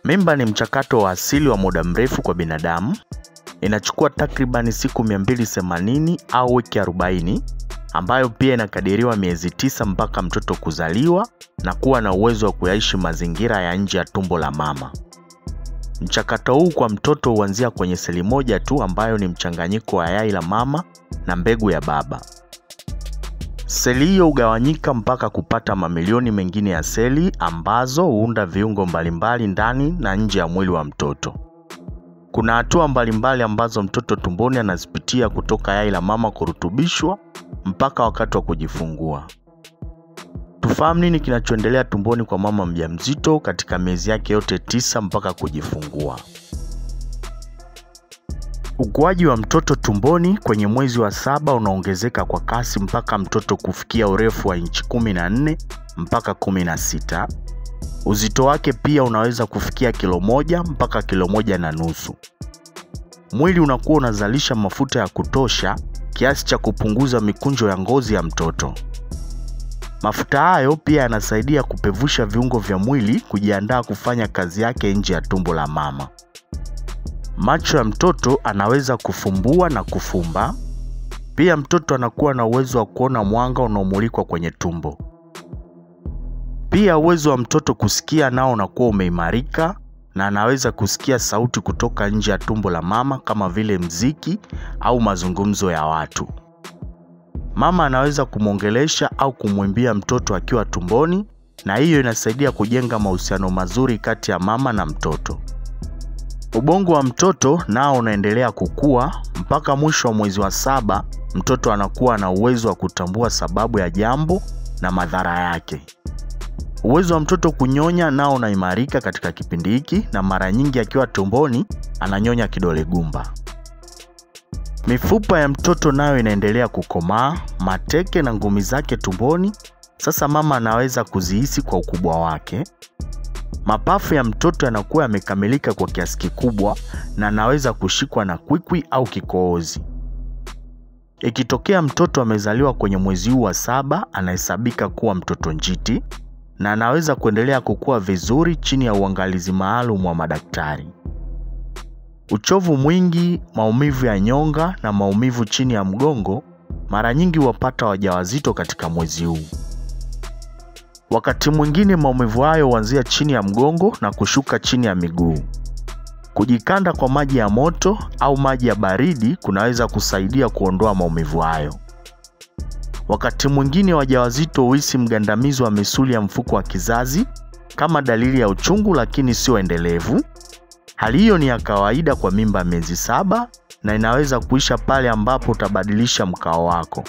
Mimba ni mchakato wa asili wa muda mrefu kwa binadamu. Inachukua takribani siku 280 au wiki 40, ambayo pia inakadiriwa miezi 9 mpaka mtoto kuzaliwa na kuwa na uwezo wa kuyaishi mazingira ya nje ya tumbo la mama. Mchakato huu kwa mtoto huanzia kwenye seli moja tu, ambayo ni mchanganyiko wa yai la mama na mbegu ya baba. Seli hiyo hugawanyika mpaka kupata mamilioni mengine ya seli ambazo huunda viungo mbalimbali ndani na nje ya mwili wa mtoto. Kuna hatua mbalimbali ambazo mtoto tumboni anazipitia kutoka yai la mama kurutubishwa mpaka wakati wa kujifungua. Tufahamu nini kinachoendelea tumboni kwa mama mjamzito katika miezi yake yote 9 mpaka kujifungua. Ukuaji wa mtoto tumboni kwenye mwezi wa 7 unaongezeka kwa kasi mpaka mtoto kufikia urefu wa inchi 14 mpaka 16. Uzito wake pia unaweza kufikia kilo 1 mpaka kilo 1.5. Mwili unakuwa unazalisha mafuta ya kutosha kiasi cha kupunguza mikunjo ya ngozi ya mtoto. Mafuta hayo pia yanasaidia kupevusha viungo vya mwili kujiandaa kufanya kazi yake nje ya tumbo la mama. Macho ya mtoto anaweza kufumbua na kufumba. Pia mtoto anakuwa na uwezo wa kuona mwanga unaomulikwa kwenye tumbo. Pia uwezo wa mtoto kusikia nao unakuwa umeimarika na anaweza kusikia sauti kutoka nje ya tumbo la mama kama vile mziki au mazungumzo ya watu. Mama anaweza kumwongelesha au kumwimbia mtoto akiwa tumboni, na hiyo inasaidia kujenga mahusiano mazuri kati ya mama na mtoto. Ubongo wa mtoto nao unaendelea kukua mpaka mwisho wa mwezi wa 7. Mtoto anakuwa na uwezo wa kutambua sababu ya jambo na madhara yake. Uwezo wa mtoto kunyonya nao unaimarika katika kipindi hiki, na mara nyingi akiwa tumboni ananyonya kidole gumba. Mifupa ya mtoto nayo inaendelea kukomaa, mateke na ngumi zake tumboni sasa mama anaweza kuzihisi kwa ukubwa wake. Mapafu ya mtoto yanakuwa yamekamilika kwa kiasi kikubwa na anaweza kushikwa na kwikwi au kikohozi. Ikitokea mtoto amezaliwa kwenye mwezi huu wa 7, anahesabika kuwa mtoto njiti na anaweza kuendelea kukua vizuri chini ya uangalizi maalum wa madaktari. Uchovu mwingi, maumivu ya nyonga na maumivu chini ya mgongo mara nyingi wapata wajawazito katika mwezi huu. Wakati mwingine maumivu hayo huanzia chini ya mgongo na kushuka chini ya miguu. Kujikanda kwa maji ya moto au maji ya baridi kunaweza kusaidia kuondoa maumivu hayo. Wakati mwingine wajawazito huhisi mgandamizo wa misuli ya mfuko wa kizazi kama dalili ya uchungu, lakini sio endelevu. Hali hiyo ni ya kawaida kwa mimba miezi 7 na inaweza kuisha pale ambapo utabadilisha mkao wako.